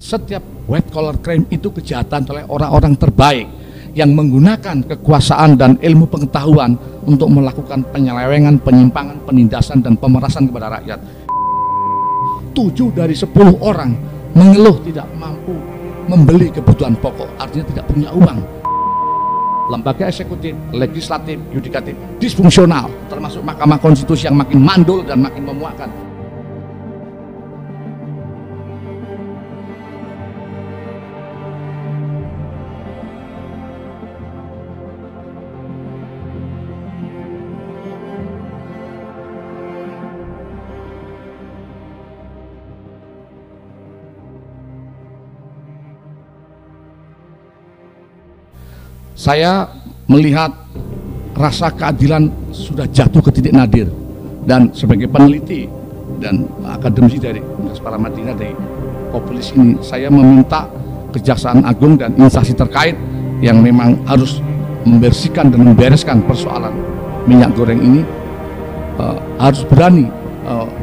Setiap white collar crime itu kejahatan oleh orang-orang terbaik yang menggunakan kekuasaan dan ilmu pengetahuan untuk melakukan penyelewengan, penyimpangan, penindasan, dan pemerasan kepada rakyat. 7 dari 10 orang mengeluh tidak mampu membeli kebutuhan pokok, artinya tidak punya uang. Lembaga eksekutif, legislatif, yudikatif disfungsional, termasuk Mahkamah Konstitusi yang makin mandul dan makin memuakkan. Saya melihat rasa keadilan sudah jatuh ke titik nadir, dan sebagai peneliti dan akademisi dari Universitas Paramadina dari Populis ini, saya meminta Kejaksaan Agung dan instansi terkait yang memang harus membersihkan dan membereskan persoalan minyak goreng ini harus berani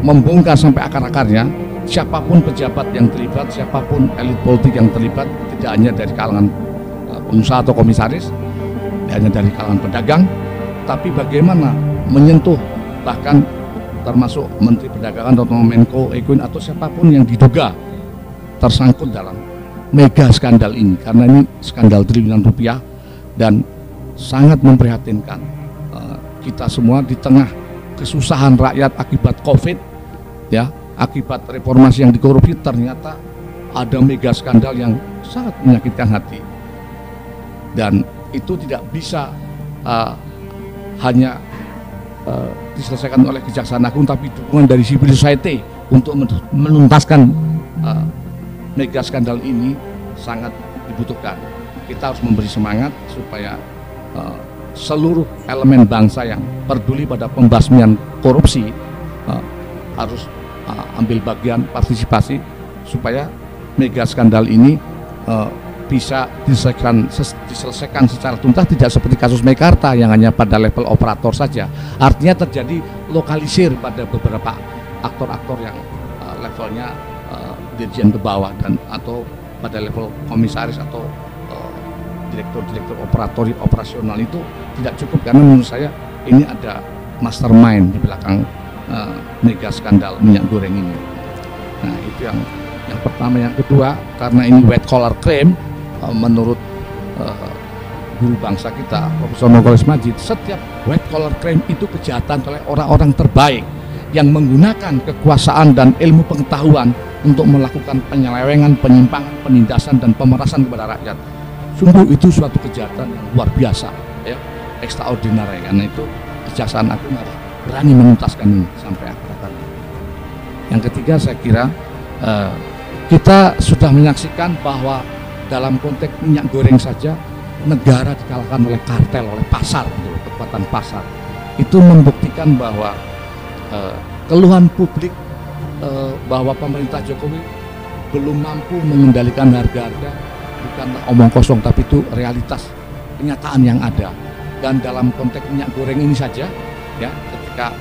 membongkar sampai akar-akarnya. Siapapun pejabat yang terlibat, siapapun elit politik yang terlibat, tidak hanya dari kalangan pengusaha atau komisaris, hanya dari kalangan pedagang, tapi bagaimana menyentuh bahkan termasuk Menteri Perdagangan atau Menko Ekuin atau siapapun yang diduga tersangkut dalam mega skandal ini, karena ini skandal triliunan rupiah dan sangat memprihatinkan. Kita semua di tengah kesusahan rakyat akibat COVID, ya, akibat reformasi yang dikorupsi, ternyata ada mega skandal yang sangat menyakitkan hati. Dan itu tidak bisa hanya diselesaikan oleh Kejaksaan Agung, tapi dukungan dari civil society untuk menuntaskan mega skandal ini sangat dibutuhkan. Kita harus memberi semangat supaya seluruh elemen bangsa yang peduli pada pembasmian korupsi harus ambil bagian partisipasi supaya mega skandal ini bisa diselesaikan secara tuntas, tidak seperti kasus Meikarta yang hanya pada level operator saja. Artinya terjadi lokalisir pada beberapa aktor-aktor yang levelnya dirjen ke bawah, dan atau pada level komisaris atau direktur-direktur operasional itu tidak cukup, karena menurut saya ini ada mastermind di belakang mega skandal minyak goreng ini. Nah, itu yang pertama. Yang kedua, karena ini white collar crime, menurut guru bangsa kita Profesor Nurcholish Madjid, setiap white collar crime itu kejahatan oleh orang-orang terbaik yang menggunakan kekuasaan dan ilmu pengetahuan untuk melakukan penyelewengan, penyimpangan, penindasan, dan pemerasan kepada rakyat. Sungguh itu suatu kejahatan yang luar biasa, ya, extraordinary. Karena itu Kejaksaan Agung harus berani menuntaskan ini sampai akar. Yang ketiga, saya kira kita sudah menyaksikan bahwa dalam konteks minyak goreng saja negara dikalahkan oleh kartel, oleh pasar, kekuatan pasar. Itu membuktikan bahwa keluhan publik bahwa pemerintah Jokowi belum mampu mengendalikan harga-harga bukanlah omong kosong, tapi itu realitas kenyataan yang ada. Dan dalam konteks minyak goreng ini saja, ya, ketika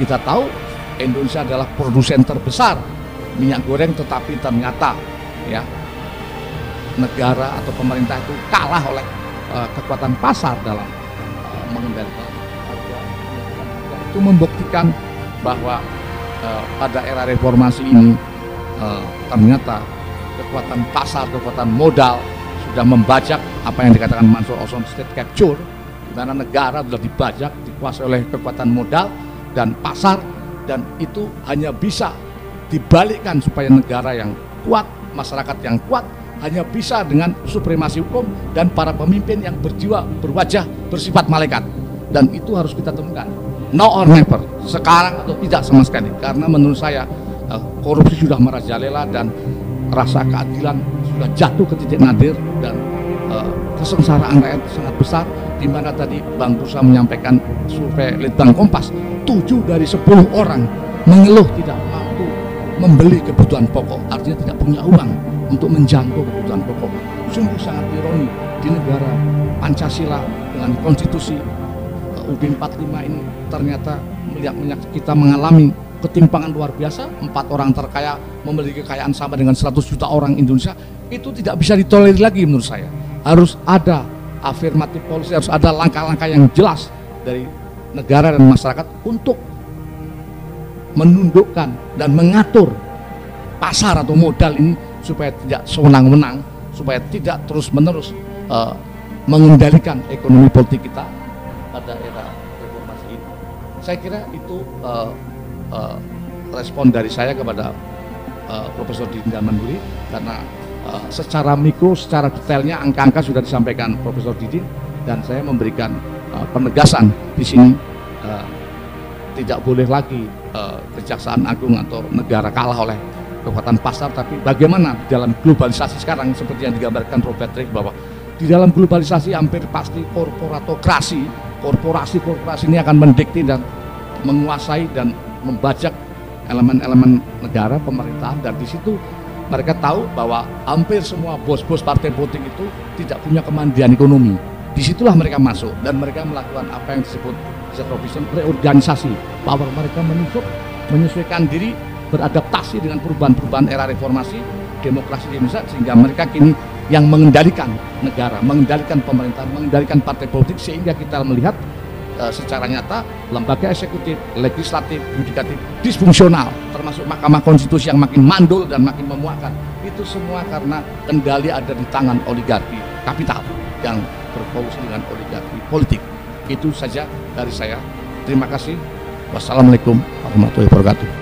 kita tahu Indonesia adalah produsen terbesar minyak goreng, tetapi ternyata, ya, negara atau pemerintah itu kalah oleh kekuatan pasar dalam mengendalikan harga. Itu membuktikan bahwa pada era reformasi ini ternyata kekuatan pasar, kekuatan modal sudah membajak apa yang dikatakan Mansur Osman state capture, di mana negara sudah dibajak, dikuasai oleh kekuatan modal dan pasar, dan itu hanya bisa dibalikkan supaya negara yang kuat, masyarakat yang kuat, hanya bisa dengan supremasi hukum dan para pemimpin yang berjiwa, berwajah, bersifat malaikat. Dan itu harus kita temukan, now or never, sekarang atau tidak sama sekali. Karena menurut saya korupsi sudah merajalela dan rasa keadilan sudah jatuh ke titik nadir, dan kesengsaraan rakyat sangat besar. Di mana tadi Bang Bursa menyampaikan survei Litbang Kompas, 7 dari 10 orang mengeluh tidak mampu membeli kebutuhan pokok, artinya tidak punya uang untuk menjangkau kebutuhan pokok. Sungguh sangat ironi di negara Pancasila dengan konstitusi UUD 45 ini ternyata kita mengalami ketimpangan luar biasa. 4 orang terkaya memiliki kekayaan sama dengan 100 juta orang Indonesia, itu tidak bisa ditolerir lagi menurut saya. Harus ada afirmatif policy, harus ada langkah-langkah yang jelas dari negara dan masyarakat untuk menundukkan dan mengatur pasar atau modal ini supaya tidak sewenang-wenang, supaya tidak terus-menerus mengendalikan ekonomi politik kita pada era reformasi ini. Saya kira itu respon dari saya kepada Profesor Didin Manduri, karena secara mikro, secara detailnya angka-angka sudah disampaikan Profesor Didin, dan saya memberikan penegasan di sini. Tidak boleh lagi Kejaksaan Agung atau negara kalah oleh kekuatan pasar, tapi bagaimana dalam globalisasi sekarang seperti yang digambarkan Robert Reich, bahwa di dalam globalisasi hampir pasti korporatokrasi, korporasi ini akan mendikte dan menguasai dan membajak elemen-elemen negara, pemerintahan, dan di situ mereka tahu bahwa hampir semua bos-bos partai politik itu tidak punya kemandirian ekonomi. Disitulah mereka masuk dan mereka melakukan apa yang disebut reorganisasi. Power mereka menyesuaikan diri, beradaptasi dengan perubahan-perubahan era reformasi demokrasi di Indonesia, sehingga mereka kini yang mengendalikan negara, mengendalikan pemerintahan, mengendalikan partai politik, sehingga kita melihat secara nyata lembaga eksekutif, legislatif, yudikatif disfungsional, termasuk Mahkamah Konstitusi yang makin mandul dan makin memuakkan. Itu semua karena kendali ada di tangan oligarki kapital yang berkolusi dengan oligarki politik. Itu saja dari saya. Terima kasih. Wassalamualaikum warahmatullahi wabarakatuh.